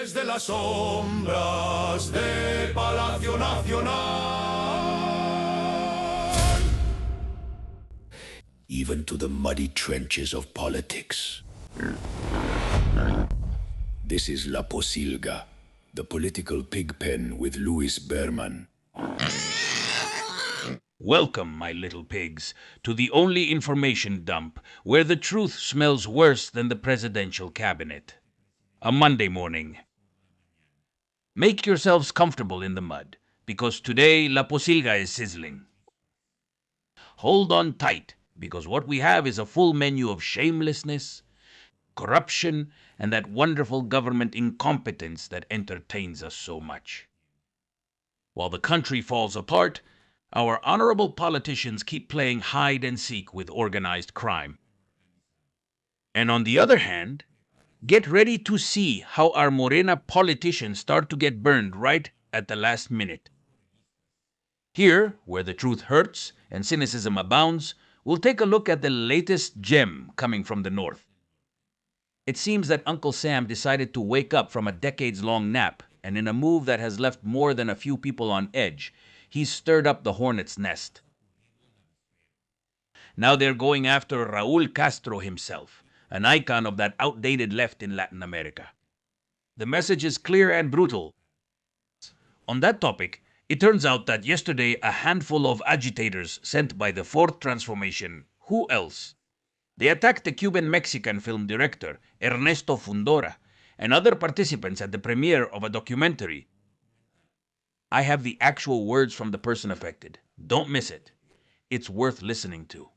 Desde las sombras de Palacio Nacional, even to the muddy trenches of politics. This is La Posilga, the political pigpen with Louis Berman. Welcome, my little pigs, to the only information dump where the truth smells worse than the presidential cabinet. A Monday morning. Make yourselves comfortable in the mud, because today La Posilga is sizzling. Hold on tight, because what we have is a full menu of shamelessness, corruption, and that wonderful government incompetence that entertains us so much. While the country falls apart, our honorable politicians keep playing hide and seek with organized crime. And on the other hand, get ready to see how our Morena politicians start to get burned right at the last minute. Here, where the truth hurts and cynicism abounds, we'll take a look at the latest gem coming from the north. It seems that Uncle Sam decided to wake up from a decades-long nap, and in a move that has left more than a few people on edge, he's stirred up the hornet's nest. Now they're going after Raul Castro himself, an icon of that outdated left in Latin America. The message is clear and brutal. On that topic, it turns out that yesterday a handful of agitators sent by the Fourth Transformation, who else? They attacked the Cuban-Mexican film director, Ernesto Fundora, and other participants at the premiere of a documentary. I have the actual words from the person affected. Don't miss it. It's worth listening to.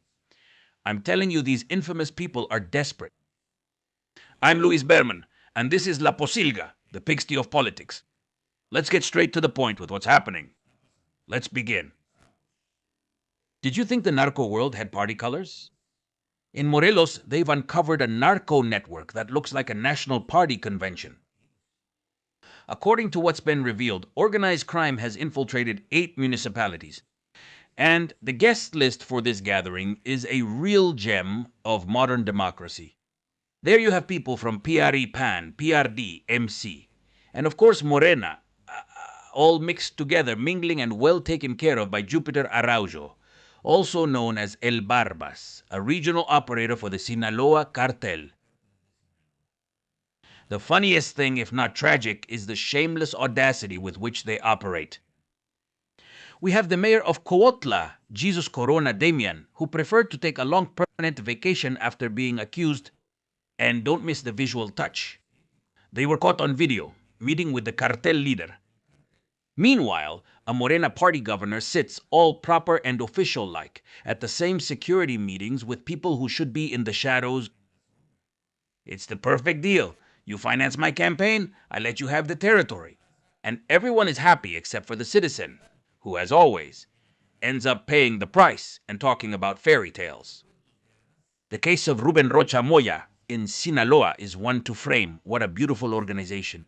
I'm telling you, these infamous people are desperate. I'm Luis Berman, and this is La Posilga, the pigsty of politics. Let's get straight to the point with what's happening. Let's begin. Did you think the narco world had party colors? In Morelos, they've uncovered a narco network that looks like a national party convention. According to what's been revealed, organized crime has infiltrated 8 municipalities. And the guest list for this gathering is a real gem of modern democracy. There you have people from PRI-PAN, PRD, MC, and of course Morena, all mixed together, mingling and well taken care of by Jupiter Araujo, also known as El Barbas, a regional operator for the Sinaloa cartel. The funniest thing, if not tragic, is the shameless audacity with which they operate. We have the mayor of Cuautla, Jesus Corona Damian, who preferred to take a long permanent vacation after being accused, and don't miss the visual touch. They were caught on video, meeting with the cartel leader. Meanwhile, a Morena party governor sits all proper and official-like at the same security meetings with people who should be in the shadows. It's the perfect deal. You finance my campaign, I let you have the territory. And everyone is happy except for the citizen, who, as always, ends up paying the price and talking about fairy tales. The case of Ruben Rocha Moya in Sinaloa is one to frame. What a beautiful organization.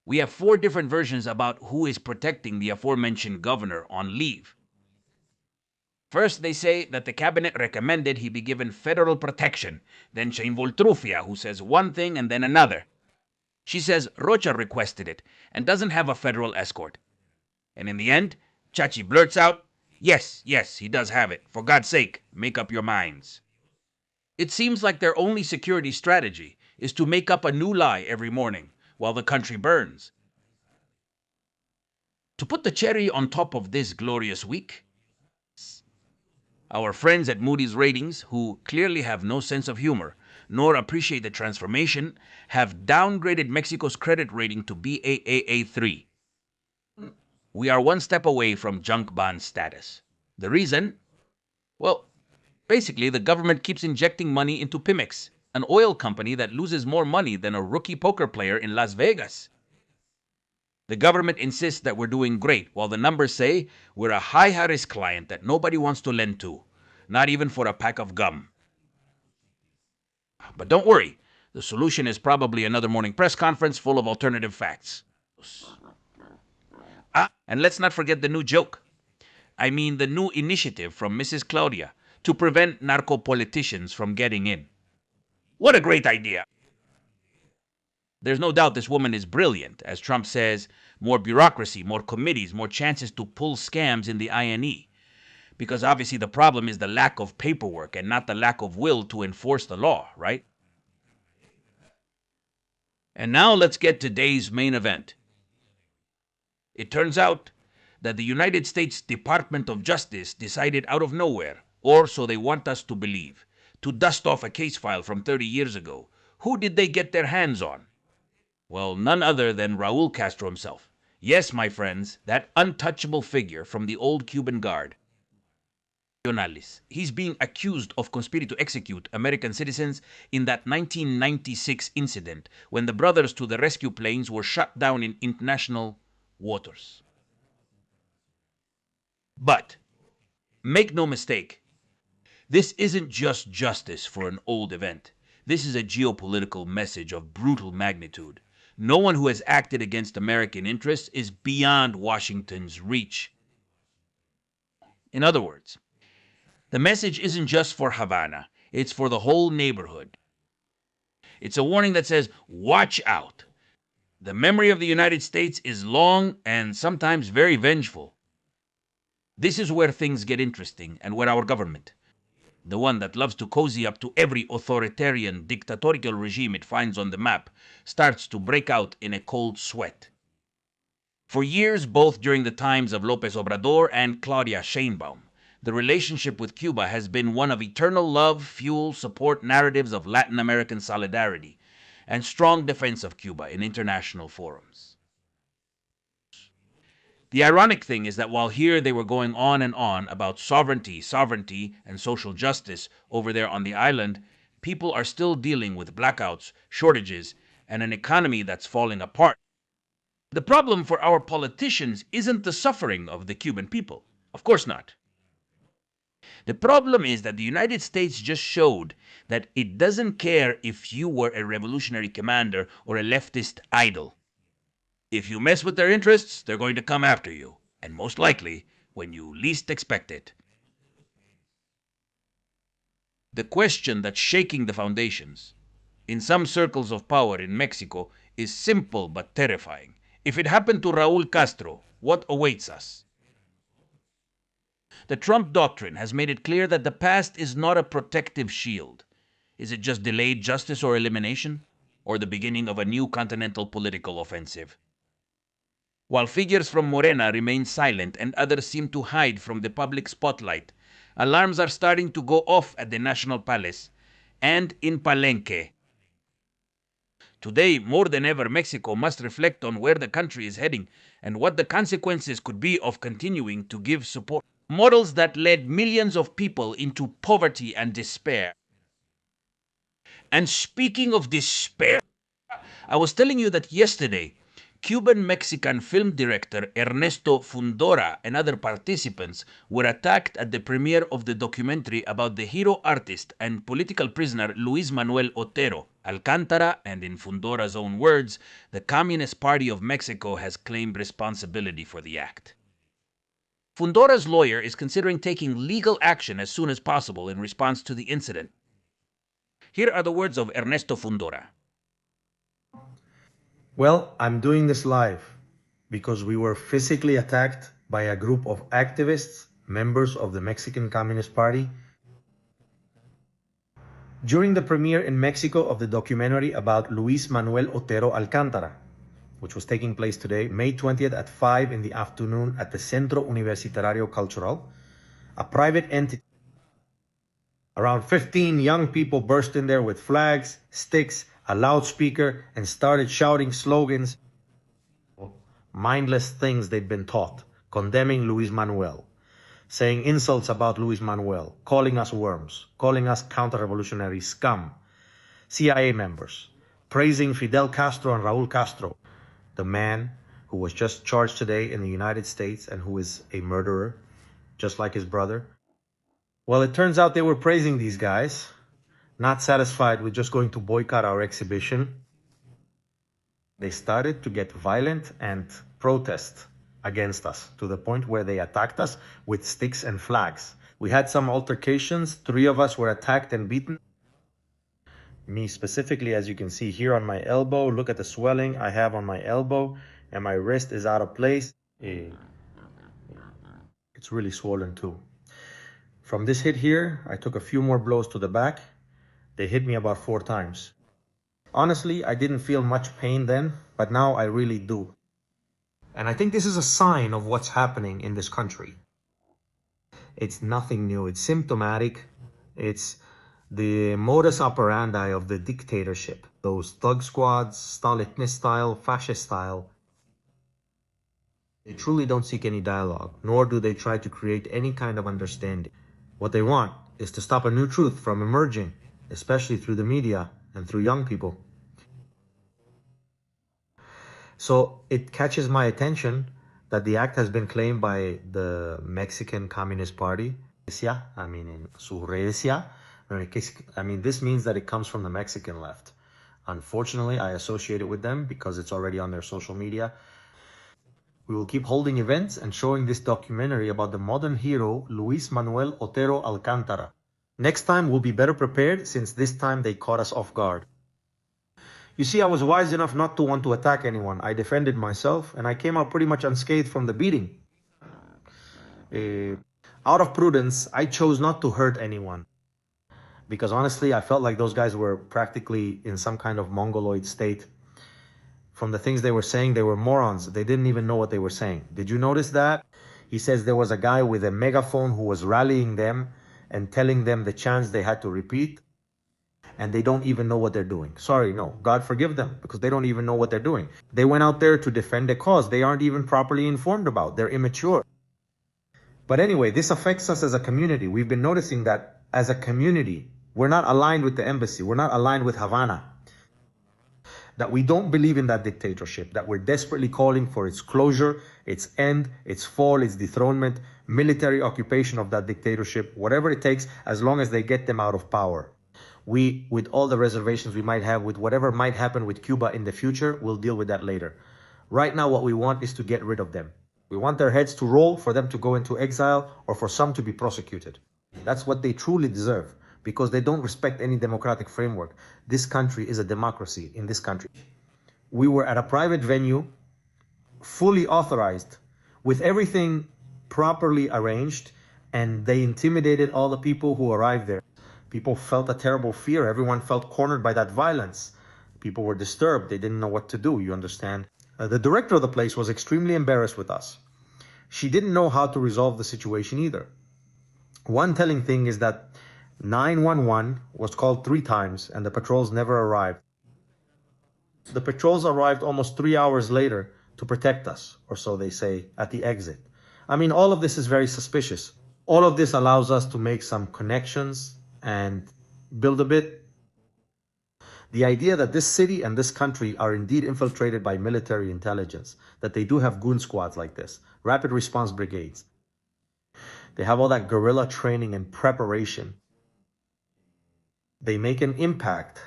We have 4 different versions about who is protecting the aforementioned governor on leave. First, they say that the cabinet recommended he be given federal protection. Then Shane Voltrufia, who says one thing and then another. She says Rocha requested it and doesn't have a federal escort. And in the end, Chachi blurts out, yes, he does have it. For God's sake, make up your minds. It seems like their only security strategy is to make up a new lie every morning while the country burns. To put the cherry on top of this glorious week, our friends at Moody's Ratings, who clearly have no sense of humor nor appreciate the transformation, have downgraded Mexico's credit rating to Baa3. We are one step away from junk bond status. The reason? Well, basically the government keeps injecting money into Pemex, an oil company that loses more money than a rookie poker player in Las Vegas. The government insists that we're doing great, while the numbers say we're a high-risk client that nobody wants to lend to, not even for a pack of gum. But don't worry, the solution is probably another morning press conference full of alternative facts. And let's not forget the new joke. I mean the new initiative from Mrs. Claudia to prevent narco politicians from getting in. What a great idea! There's no doubt this woman is brilliant. As Trump says, more bureaucracy, more committees, more chances to pull scams in the INE. Because obviously the problem is the lack of paperwork and not the lack of will to enforce the law, right? And now let's get to today's main event. It turns out that the United States Department of Justice decided out of nowhere, or so they want us to believe, to dust off a case file from 30 years ago. Who did they get their hands on? Well, none other than Raul Castro himself. Yes, my friends, that untouchable figure from the old Cuban Guard. He's being accused of conspiring to execute American citizens in that 1996 incident when the brothers to the rescue planes were shot down in international waters. But, make no mistake, this isn't just justice for an old event. This is a geopolitical message of brutal magnitude. No one who has acted against American interests is beyond Washington's reach. In other words, the message isn't just for Havana, it's for the whole neighborhood. It's a warning that says, watch out. The memory of the United States is long and sometimes very vengeful. This is where things get interesting and where our government, the one that loves to cozy up to every authoritarian, dictatorial regime it finds on the map, starts to break out in a cold sweat. For years, both during the times of López Obrador and Claudia Sheinbaum, the relationship with Cuba has been one of eternal love, fuel, support narratives of Latin American solidarity, and strong defense of Cuba in international forums. The ironic thing is that while here they were going on and on about sovereignty, and social justice over there on the island, people are still dealing with blackouts, shortages, and an economy that's falling apart. The problem for our politicians isn't the suffering of the Cuban people. Of course not. The problem is that the United States just showed that it doesn't care if you were a revolutionary commander or a leftist idol. If you mess with their interests, they're going to come after you, and most likely when you least expect it. The question that's shaking the foundations in some circles of power in Mexico is simple but terrifying. If it happened to Raul Castro, what awaits us? The Trump doctrine has made it clear that the past is not a protective shield. Is it just delayed justice or elimination? Or the beginning of a new continental political offensive? While figures from Morena remain silent and others seem to hide from the public spotlight, alarms are starting to go off at the National Palace and in Palenque. Today, more than ever, Mexico must reflect on where the country is heading and what the consequences could be of continuing to give support. Models that led millions of people into poverty and despair. And speaking of despair, I was telling you that yesterday, Cuban-Mexican film director Ernesto Fundora and other participants were attacked at the premiere of the documentary about the hero artist and political prisoner Luis Manuel Otero Alcántara, and in Fundora's own words, the Communist Party of Mexico has claimed responsibility for the act. Fundora's lawyer is considering taking legal action as soon as possible in response to the incident. Here are the words of Ernesto Fundora. Well, I'm doing this live because we were physically attacked by a group of activists, members of the Mexican Communist Party, during the premiere in Mexico of the documentary about Luis Manuel Otero Alcántara, which was taking place today, May 20th at 5 in the afternoon at the Centro Universitario Cultural, a private entity. Around 15 young people burst in there with flags, sticks, a loudspeaker, and started shouting slogans, mindless things they'd been taught, condemning Luis Manuel, saying insults about Luis Manuel, calling us worms, calling us counter-revolutionary scum, CIA members, praising Fidel Castro and Raul Castro, the man who was just charged today in the United States and who is a murderer, just like his brother. Well, it turns out they were praising these guys, not satisfied with just going to boycott our exhibition. They started to get violent and protest against us to the point where they attacked us with sticks and flags. We had some altercations. 3 of us were attacked and beaten. Me specifically, as you can see here on my elbow, look at the swelling I have on my elbow, and my wrist is out of place. It's really swollen too. From this hit here, I took a few more blows to the back. They hit me about 4 times. Honestly, I didn't feel much pain then, but now I really do. And I think this is a sign of what's happening in this country. It's nothing new. It's symptomatic. It's the modus operandi of the dictatorship. Those thug squads, Stalinist style, fascist style. They truly don't seek any dialogue, nor do they try to create any kind of understanding. What they want is to stop a new truth from emerging, especially through the media and through young people. So it catches my attention that the act has been claimed by the Mexican Communist Party. In Surecia. This means that it comes from the Mexican left. Unfortunately, I associate it with them because it's already on their social media. We will keep holding events and showing this documentary about the modern hero, Luis Manuel Otero Alcántara. Next time, we'll be better prepared since this time they caught us off guard. You see, I was wise enough not to want to attack anyone. I defended myself and I came out pretty much unscathed from the beating. Out of prudence, I chose not to hurt anyone. Because honestly, I felt like those guys were practically in some kind of mongoloid state. From the things they were saying, they were morons. They didn't even know what they were saying. Did you notice that? He says there was a guy with a megaphone who was rallying them and telling them the chants they had to repeat. And they don't even know what they're doing. Sorry, no. God forgive them, because they don't even know what they're doing. They went out there to defend a cause they aren't even properly informed about. They're immature. But anyway, this affects us as a community. We've been noticing that as a community, we're not aligned with the embassy. We're not aligned with Havana. That we don't believe in that dictatorship. That we're desperately calling for its closure, its end, its fall, its dethronement, military occupation of that dictatorship, whatever it takes, as long as they get them out of power. We, with all the reservations we might have with whatever might happen with Cuba in the future, we'll deal with that later. Right now, what we want is to get rid of them. We want their heads to roll, for them to go into exile, or for some to be prosecuted. That's what they truly deserve, because they don't respect any democratic framework. This country is a democracy in this country. We were at a private venue, fully authorized, with everything properly arranged, and they intimidated all the people who arrived there. People felt a terrible fear. Everyone felt cornered by that violence. People were disturbed. They didn't know what to do, you understand? The director of the place was extremely embarrassed with us. She didn't know how to resolve the situation either. One telling thing is that 911 was called 3 times and the patrols never arrived. The patrols arrived almost 3 hours later to protect us, or so they say, at the exit. All of this is very suspicious. All of this allows us to make some connections and build a bit. The idea that this city and this country are indeed infiltrated by military intelligence, that they do have goon squads like this, rapid response brigades. They have all that guerrilla training and preparation. They make an impact,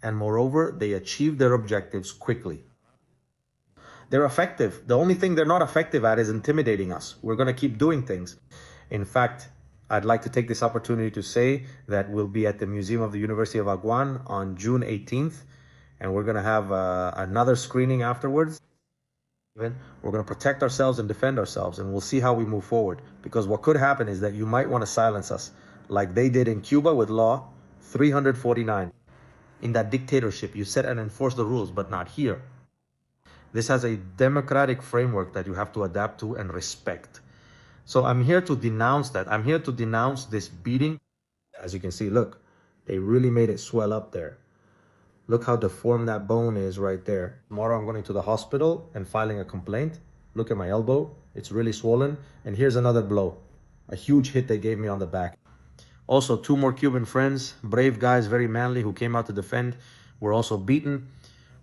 and moreover, they achieve their objectives quickly. They're effective. The only thing they're not effective at is intimidating us. We're going to keep doing things. In fact, I'd like to take this opportunity to say that we'll be at the Museum of the University of Aguan on June 18th, and we're going to have another screening afterwards. We're going to protect ourselves and defend ourselves, and we'll see how we move forward. Because what could happen is that you might want to silence us, like they did in Cuba with Law 349. In that dictatorship, you set and enforce the rules, but not here. This has a democratic framework that you have to adapt to and respect. So I'm here to denounce that. I'm here to denounce this beating. As you can see, look, they really made it swell up there. Look how deformed that bone is right there. Tomorrow I'm going to the hospital and filing a complaint. Look at my elbow. It's really swollen. And here's another blow. A huge hit they gave me on the back. Also, 2 more Cuban friends, brave guys, very manly, who came out to defend, were also beaten.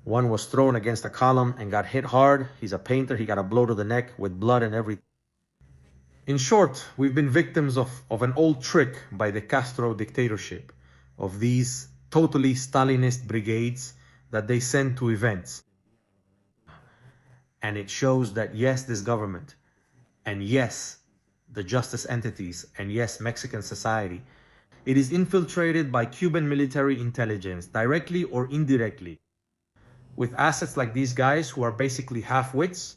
One was thrown against a column and got hit hard. He's a painter. He got a blow to the neck with blood and everything. In short, we've been victims of an old trick by the Castro dictatorship, of these totally Stalinist brigades that they send to events. And it shows that yes, this government, and yes, the justice entities, and yes, Mexican society It is infiltrated by Cuban military intelligence, directly or indirectly, with assets like these guys who are basically half-wits,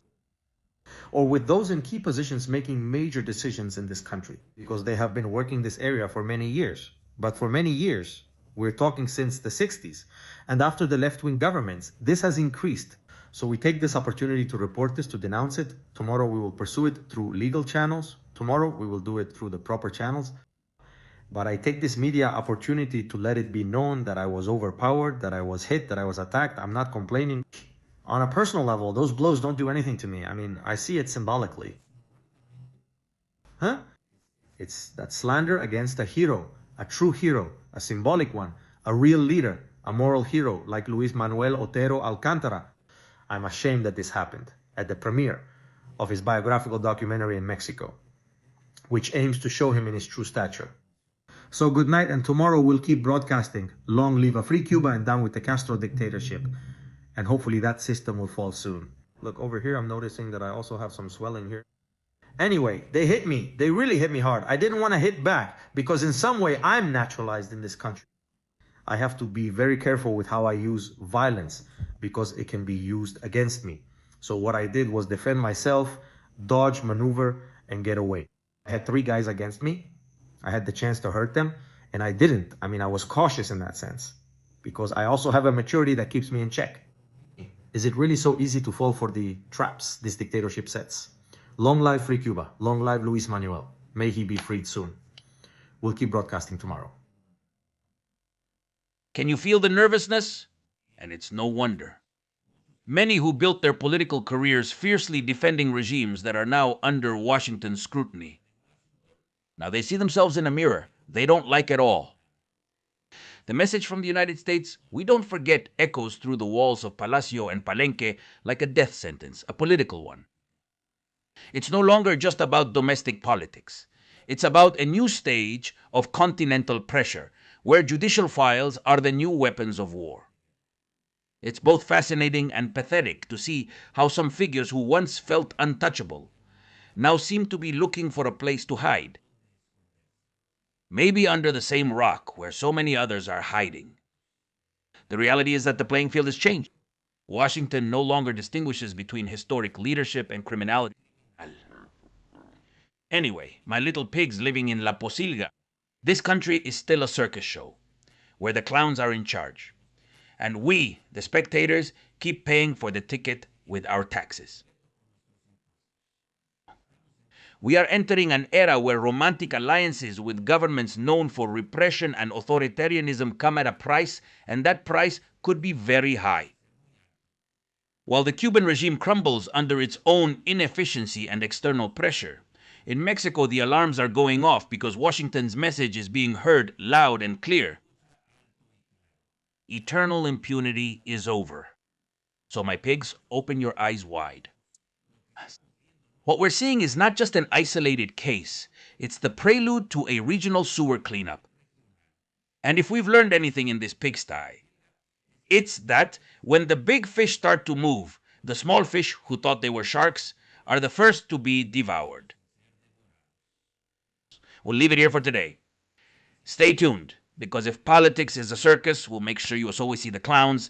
or with those in key positions making major decisions in this country, because they have been working this area for many years. But for many years, we're talking since the 60s, and after the left-wing governments, this has increased. So we take this opportunity to report this, to denounce it. Tomorrow we will pursue it through legal channels. Tomorrow we will do it through the proper channels. But I take this media opportunity to let it be known that I was overpowered, that I was hit, that I was attacked. I'm not complaining. On a personal level, those blows don't do anything to me. I mean, I see it symbolically. It's that slander against a hero, a true hero, a symbolic one, a real leader, a moral hero like Luis Manuel Otero Alcántara. I'm ashamed that this happened at the premiere of his biographical documentary in Mexico, which aims to show him in his true stature. So good night, and tomorrow we'll keep broadcasting. Long live a free Cuba and down with the Castro dictatorship. And hopefully that system will fall soon. Look, over here I'm noticing that I also have some swelling here. Anyway, they hit me. They really hit me hard. I didn't want to hit back because in some way I'm naturalized in this country. I have to be very careful with how I use violence because it can be used against me. So what I did was defend myself, dodge, maneuver, and get away. I had 3 guys against me. I had the chance to hurt them, and I didn't. I mean, I was cautious in that sense because I also have a maturity that keeps me in check. Is it really so easy to fall for the traps this dictatorship sets? Long live free Cuba. Long live Luis Manuel. May he be freed soon. We'll keep broadcasting tomorrow. Can you feel the nervousness? And it's no wonder. Many who built their political careers fiercely defending regimes that are now under Washington's scrutiny. Now they see themselves in a mirror they don't like at all. The message from the United States, we don't forget, echoes through the walls of Palacio and Palenque like a death sentence, a political one. It's no longer just about domestic politics. It's about a new stage of continental pressure, where judicial files are the new weapons of war. It's both fascinating and pathetic to see how some figures who once felt untouchable now seem to be looking for a place to hide. Maybe under the same rock where so many others are hiding. The reality is that the playing field has changed. Washington no longer distinguishes between historic leadership and criminality. Anyway, my little pigs living in La Posilga, this country is still a circus show, where the clowns are in charge. And we, the spectators, keep paying for the ticket with our taxes. We are entering an era where romantic alliances with governments known for repression and authoritarianism come at a price, and that price could be very high. While the Cuban regime crumbles under its own inefficiency and external pressure, in Mexico the alarms are going off because Washington's message is being heard loud and clear. Eternal impunity is over. So my pigs, open your eyes wide. What we're seeing is not just an isolated case, it's the prelude to a regional sewer cleanup. And if we've learned anything in this pigsty, it's that when the big fish start to move, the small fish who thought they were sharks are the first to be devoured. We'll leave it here for today. Stay tuned, because if politics is a circus, we'll make sure you always see the clowns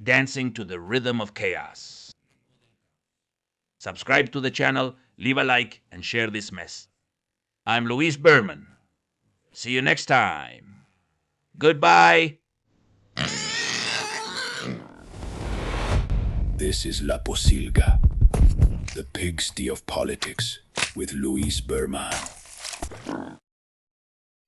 dancing to the rhythm of chaos. Subscribe to the channel, leave a like, and share this mess. I'm Luis Berman. See you next time. Goodbye. This is La Posilga, the pigsty of politics, with Luis Berman.